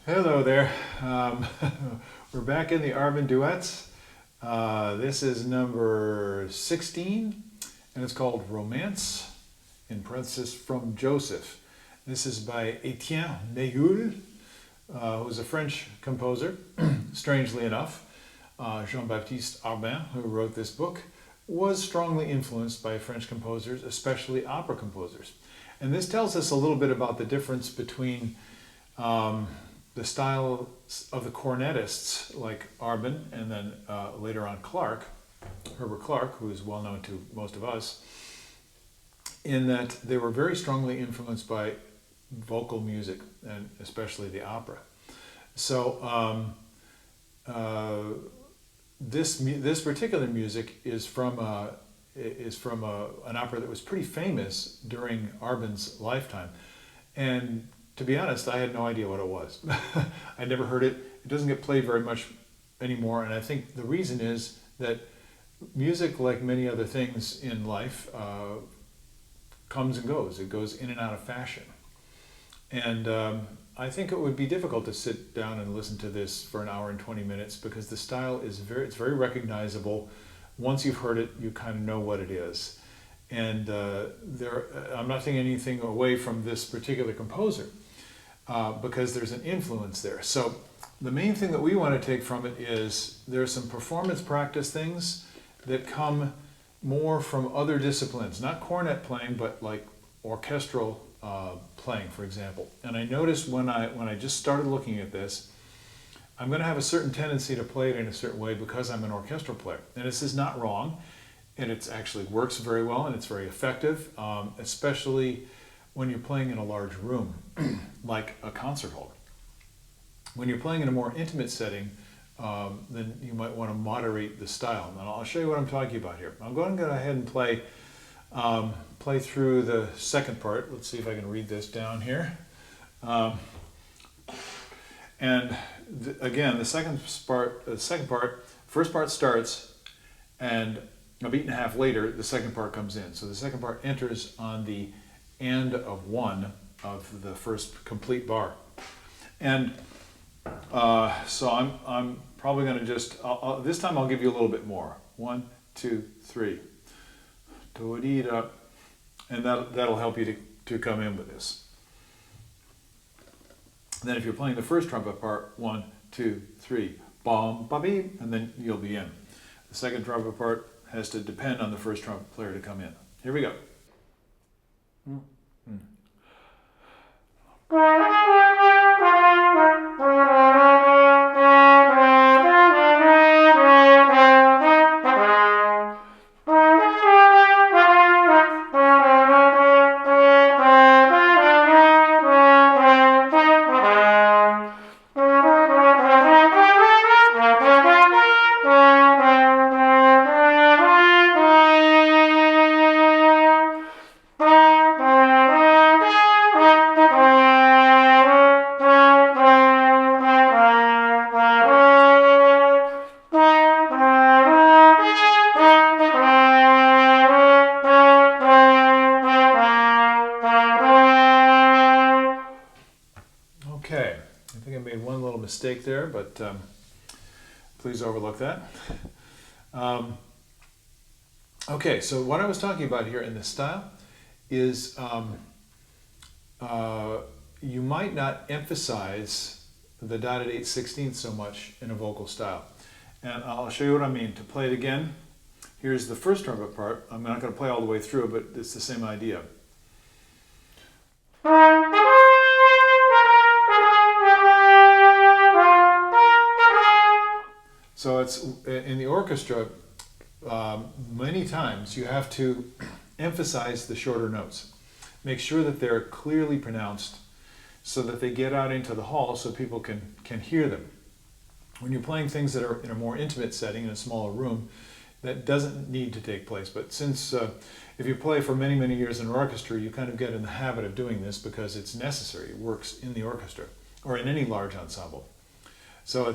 Hello there. We're back in the Arban duets. This is number 16, and it's called Romance, in parenthesis, from Joseph. This is by Etienne Méhul, who's a French composer. Strangely enough, Jean-Baptiste Arban, who wrote this book, was strongly influenced by French composers, especially opera composers. And this tells us a little bit about the difference between the style of the Cornetists, like Arban, and then later on Herbert Clark, who is well known to most of us, in that they were very strongly influenced by vocal music, and especially the opera. So this particular music is from an opera that was pretty famous during Arban's lifetime, and to be honest, I had no idea what it was. I never heard it. It doesn't get played very much anymore, and I think the reason is that music, like many other things in life, comes and goes. It goes in and out of fashion. And I think it would be difficult to sit down and listen to this for an hour and 20 minutes because the style is it's very recognizable. Once you've heard it, you kind of know what it is. And I'm not taking anything away from this particular composer because there's an influence there. So the main thing that we want to take from it is there's some performance practice things that come more from other disciplines, not cornet playing, but like orchestral playing, for example. And I noticed when I just started looking at this, I'm going to have a certain tendency to play it in a certain way because I'm an orchestral player. And this is not wrong. And it actually works very well and it's very effective, especially when you're playing in a large room, like a concert hall. When you're playing in a more intimate setting, then you might want to moderate the style. And I'll show you what I'm talking about here. I'm going to go ahead and play through the second part. Let's see if I can read this down here. Again, the first part starts, and a beat and a half later, the second part comes in. So the second part enters on the end of one of the first complete bar. And so I'm probably going to just, this time I'll give you a little bit more. 1, 2, 3. Do-dee-da. And that'll help you to come in with this. Then if you're playing the first trumpet part, 1, 2, 3, bom, ba beep, and then you'll be in. The second trumpet part has to depend on the first trumpet player to come in. Here we go. Okay, I think I made one little mistake there, but please overlook that. Okay, so what I was talking about here in this style is you might not emphasize the dotted 8/16 so much in a vocal style. And I'll show you what I mean. To play it again, here's the first trumpet part. I'm not going to play all the way through, but it's the same idea. So it's in the orchestra, many times you have to emphasize the shorter notes. Make sure that they're clearly pronounced so that they get out into the hall so people can hear them. When you're playing things that are in a more intimate setting, in a smaller room, that doesn't need to take place. But since if you play for many, many years in an orchestra, you kind of get in the habit of doing this because it's necessary. It works in the orchestra or in any large ensemble. So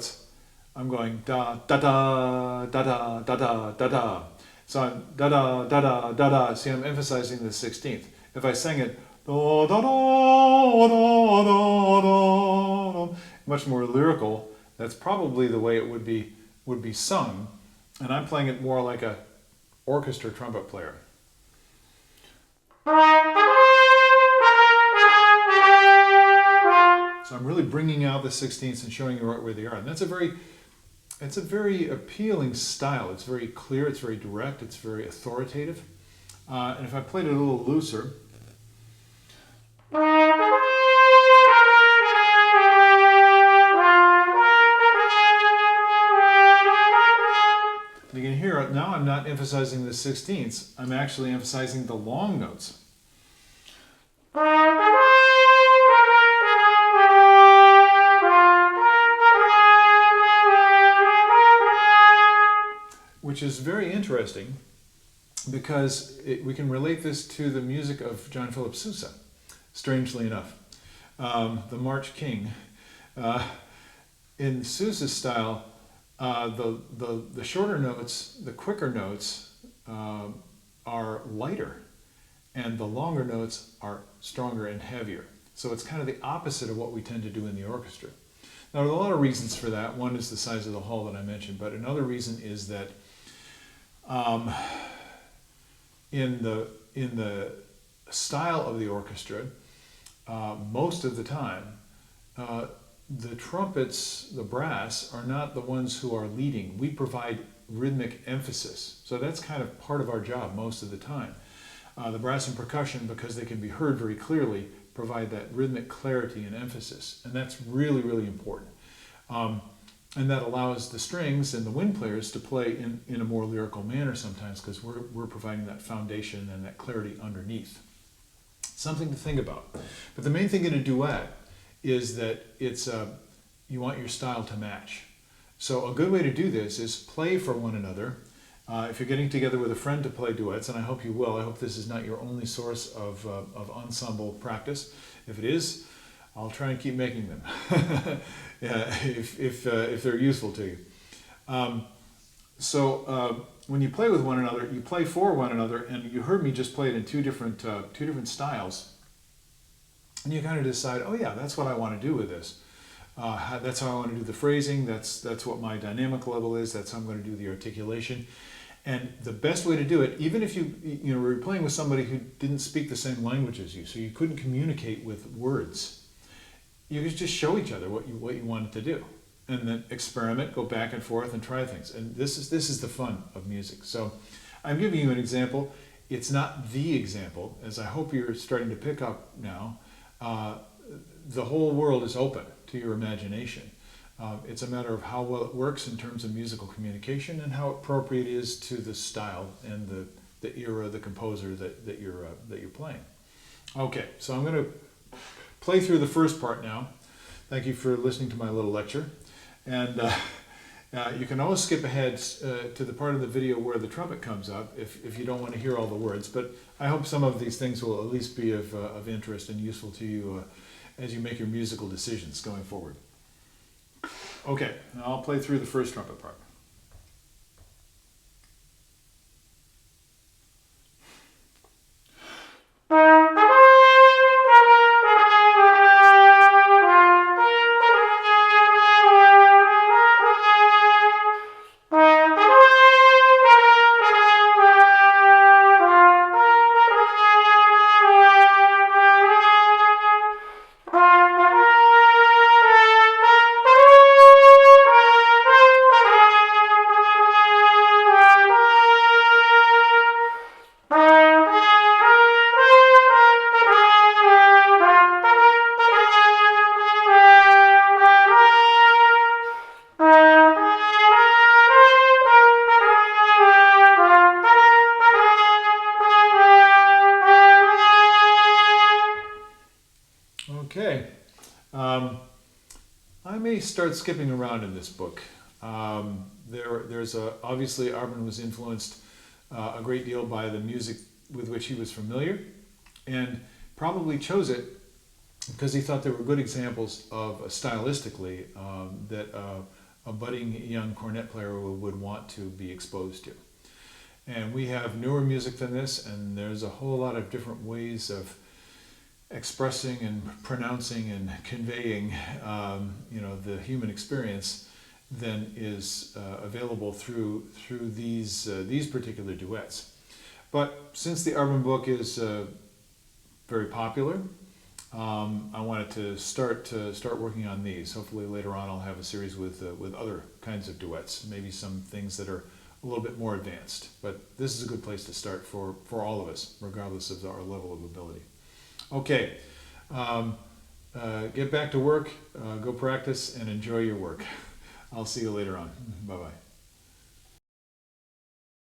I'm going da da da da da da da da da. So I'm da da da da da da. See, I'm emphasizing the 16th. If I sang it da da da da da da da, much more lyrical. That's probably the way it would be sung, and I'm playing it more like a orchestra trumpet player. So I'm really bringing out the 16ths and showing you right where they are, and that's a very appealing style. It's very clear, it's very direct, it's very authoritative. And if I played it a little looser, you can hear it. Now I'm not emphasizing the 16ths, I'm actually emphasizing the long notes. Which is very interesting because we can relate this to the music of John Philip Sousa, strangely enough. The March King. In Sousa's style, the shorter notes, the quicker notes, are lighter, and the longer notes are stronger and heavier. So it's kind of the opposite of what we tend to do in the orchestra. Now, there are a lot of reasons for that. One is the size of the hall that I mentioned, but another reason is that in the style of the orchestra, most of the time, the trumpets, the brass, are not the ones who are leading. We provide rhythmic emphasis. So that's kind of part of our job most of the time. The brass and percussion, because they can be heard very clearly, provide that rhythmic clarity and emphasis. And that's really, really important. And that allows the strings and the wind players to play in a more lyrical manner sometimes, because we're providing that foundation and that clarity underneath. Something to think about. But the main thing in a duet is that you want your style to match. So a good way to do this is play for one another. If you're getting together with a friend to play duets, and I hope you will, I hope this is not your only source of ensemble practice. If it is, I'll try and keep making them if they're useful to you. When you play with one another, you play for one another, and you heard me just play it in two different styles, and you kind of decide, oh yeah, that's what I want to do with this. That's how I want to do the phrasing. That's what my dynamic level is. That's how I'm going to do the articulation. And the best way to do it, even if you were playing with somebody who didn't speak the same language as you, so you couldn't communicate with words, you could just show each other what you wanted to do, and then experiment, go back and forth, and try things. And this is the fun of music. So I'm giving you an example. It's not the example, as I hope you're starting to pick up now. The whole world is open to your imagination. It's a matter of how well it works in terms of musical communication and how appropriate it is to the style and the era, the composer that you're playing. Okay, so I'm going to play through the first part now. Thank you for listening to my little lecture. And you can always skip ahead to the part of the video where the trumpet comes up if you don't want to hear all the words. But I hope some of these things will at least be of interest and useful to you as you make your musical decisions going forward. Okay, now I'll play through the first trumpet part. Okay, I may start skipping around in this book. Obviously Arban was influenced a great deal by the music with which he was familiar, and probably chose it because he thought there were good examples of stylistically that a budding young cornet player would want to be exposed to. And we have newer music than this, and there's a whole lot of different ways of expressing and pronouncing and conveying, the human experience than is available through these particular duets. But since the Arban book is very popular, I wanted to start working on these. Hopefully later on I'll have a series with other kinds of duets, maybe some things that are a little bit more advanced. But this is a good place to start for all of us, regardless of our level of ability. Okay, get back to work, go practice, and enjoy your work. I'll see you later on. Bye-bye.